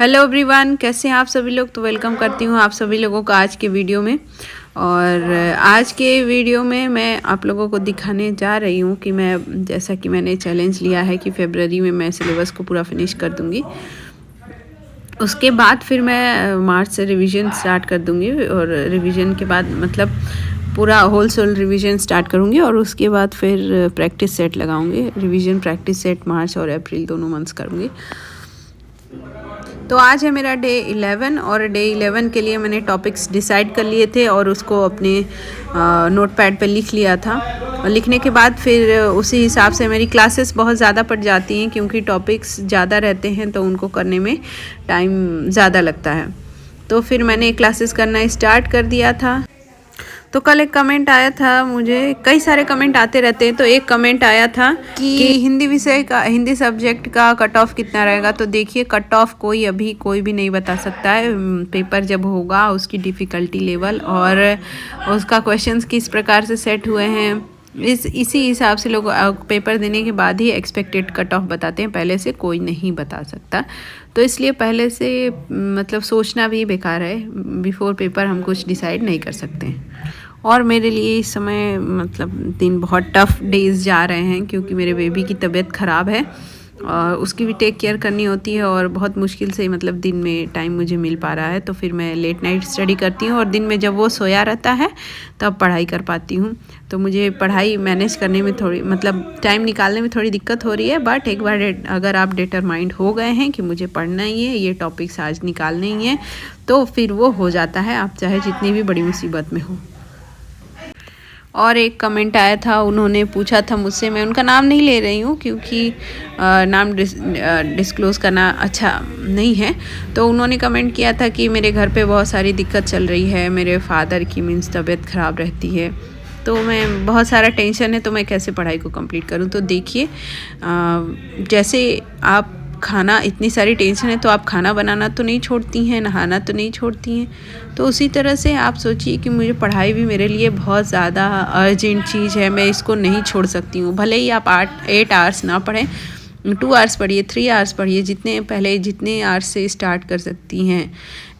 Hello everyone, कैसे हैं आप सभी लोग। तो वेलकम करती हूँ आप सभी लोगों को आज के वीडियो में। और आज के वीडियो में मैं आप लोगों को दिखाने जा रही हूँ कि मैं जैसा कि मैंने चैलेंज लिया है कि फरवरी में मैं सिलेबस को पूरा फिनिश कर दूँगी। उसके बाद फिर मैं मार्च से रिवीजन स्टार्ट कर दूँगी और रिवीजन के बाद मतलब पूरा होल रिवीजन स्टार्ट करूँगी और उसके बाद फिर प्रैक्टिस सेट लगाऊँगी। रिवीजन प्रैक्टिस सेट मार्च और अप्रैल दोनों मंथ्स करूँगी। तो आज है मेरा डे 11 और डे 11 के लिए मैंने टॉपिक्स डिसाइड कर लिए थे और उसको अपने नोटपैड पे लिख लिया था। और लिखने के बाद फिर उसी हिसाब से मेरी क्लासेस बहुत ज़्यादा पड़ जाती हैं क्योंकि टॉपिक्स ज़्यादा रहते हैं तो उनको करने में टाइम ज़्यादा लगता है। तो फिर मैंने क्लासेस करना स्टार्ट कर दिया था। तो कल एक कमेंट आया था, मुझे कई सारे कमेंट आते रहते हैं। तो एक कमेंट आया था कि हिंदी विषय का, हिंदी सब्जेक्ट का कट ऑफ कितना रहेगा। तो देखिए, कट ऑफ अभी कोई भी नहीं बता सकता है। पेपर जब होगा उसकी डिफ़िकल्टी लेवल और उसका क्वेश्चंस किस प्रकार से सेट हुए हैं, इसी हिसाब से लोग पेपर देने के बाद ही एक्सपेक्टेड कट ऑफ बताते हैं। पहले से कोई नहीं बता सकता। तो इसलिए पहले से मतलब सोचना भी बेकार है। बिफोर पेपर हम कुछ डिसाइड नहीं कर सकते हैं। और मेरे लिए इस समय मतलब दिन बहुत टफ़ डेज़ जा रहे हैं क्योंकि मेरे बेबी की तबीयत ख़राब है और उसकी भी टेक केयर करनी होती है और बहुत मुश्किल से मतलब दिन में टाइम मुझे मिल पा रहा है। तो फिर मैं लेट नाइट स्टडी करती हूँ और दिन में जब वो सोया रहता है तब पढ़ाई कर पाती हूँ। तो मुझे पढ़ाई मैनेज करने में थोड़ी मतलब टाइम निकालने में थोड़ी दिक्कत हो रही है। बट एक बार अगर आप डिटरमाइंड हो गए हैं कि मुझे पढ़ना ही है, ये टॉपिक्स आज निकालने ही है, तो फिर वो हो जाता है, आप चाहे जितनी भी बड़ी मुसीबत में हो। और एक कमेंट आया था, उन्होंने पूछा था मुझसे, मैं उनका नाम नहीं ले रही हूँ क्योंकि नाम डिस्क्लोज़ करना अच्छा नहीं है। तो उन्होंने कमेंट किया था कि मेरे घर पे बहुत सारी दिक्कत चल रही है, मेरे फादर की मीन्स तबीयत ख़राब रहती है, तो मैं बहुत सारा टेंशन है, तो मैं कैसे पढ़ाई को कंप्लीट करूँ। तो देखिए, जैसे आप खाना, इतनी सारी टेंशन है तो आप खाना बनाना तो नहीं छोड़ती हैं, नहाना तो नहीं छोड़ती हैं। तो उसी तरह से आप सोचिए कि मुझे पढ़ाई भी मेरे लिए बहुत ज़्यादा अर्जेंट चीज़ है, मैं इसको नहीं छोड़ सकती हूँ। भले ही आप 8 आवर्स ना पढ़ें, 2 आवर्स पढ़िए, 3 आवर्स पढ़िए, जितने आवर्स से स्टार्ट कर सकती हैं,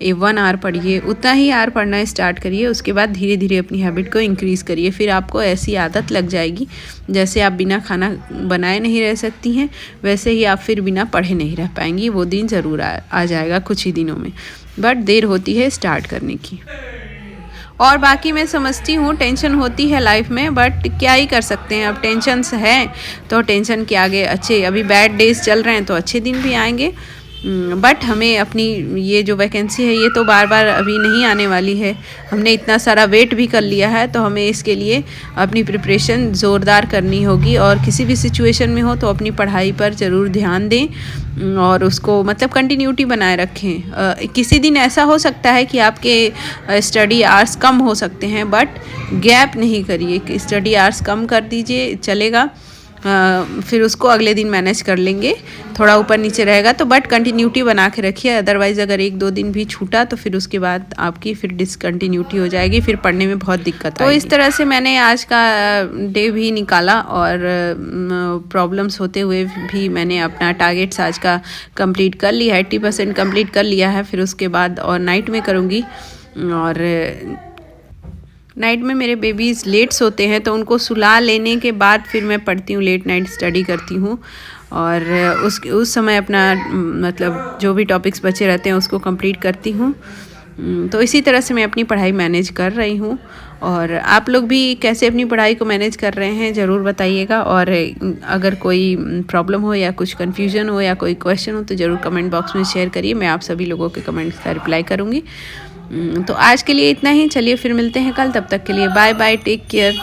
1 आवर पढ़िए, उतना ही आवर पढ़ना स्टार्ट करिए। उसके बाद धीरे धीरे अपनी हैबिट को इंक्रीज़ करिए। फिर आपको ऐसी आदत लग जाएगी, जैसे आप बिना खाना बनाए नहीं रह सकती हैं, वैसे ही आप फिर बिना पढ़े नहीं रह पाएंगी। वो दिन ज़रूर आ जाएगा कुछ ही दिनों में, बट देर होती है स्टार्ट करने की। और बाकी मैं समझती हूँ टेंशन होती है लाइफ में, बट क्या ही कर सकते हैं। अब टेंशन्स हैं तो टेंशन के आगे अच्छे, अभी बैड डेज चल रहे हैं तो अच्छे दिन भी आएंगे। बट हमें अपनी ये जो वैकेंसी है ये तो बार बार अभी नहीं आने वाली है। हमने इतना सारा वेट भी कर लिया है, तो हमें इसके लिए अपनी प्रिपरेशन ज़ोरदार करनी होगी। और किसी भी सिचुएशन में हो तो अपनी पढ़ाई पर ज़रूर ध्यान दें और उसको मतलब कंटिन्यूटी बनाए रखें। किसी दिन ऐसा हो सकता है कि आपके स्टडी आवर्स कम हो सकते हैं, बट गैप नहीं करिए कि स्टडी आवर्स कम कर दीजिए, चलेगा। फिर उसको अगले दिन मैनेज कर लेंगे, थोड़ा ऊपर नीचे रहेगा तो, बट कंटिन्यूटी बना के रखिए। अदरवाइज़ अगर 1-2 दिन भी छूटा तो फिर उसके बाद आपकी फिर डिसकंटिन्यूटी हो जाएगी, फिर पढ़ने में बहुत दिक्कत आएगी। तो इस तरह से मैंने आज का डे भी निकाला और प्रॉब्लम्स होते हुए भी मैंने अपना टारगेट्स आज का कंप्लीट कर लिया है, 80% कंप्लीट कर लिया है। फिर उसके बाद और नाइट में करूँगी। और नाइट में मेरे बेबीज़ लेट सोते हैं तो उनको सुला लेने के बाद फिर मैं पढ़ती हूँ, लेट नाइट स्टडी करती हूँ। और उस समय अपना मतलब जो भी टॉपिक्स बचे रहते हैं उसको कंप्लीट करती हूँ। तो इसी तरह से मैं अपनी पढ़ाई मैनेज कर रही हूँ। और आप लोग भी कैसे अपनी पढ़ाई को मैनेज कर रहे हैं ज़रूर बताइएगा। और अगर कोई प्रॉब्लम हो या कुछ कन्फ्यूजन हो या कोई क्वेश्चन हो तो ज़रूर कमेंट बॉक्स में शेयर करिए। मैं आप सभी लोगों के कमेंट्स का रिप्लाई करूँगी। तो आज के लिए इतना ही, चलिए फिर मिलते हैं कल। तब तक के लिए बाय बाय, टेक केयर।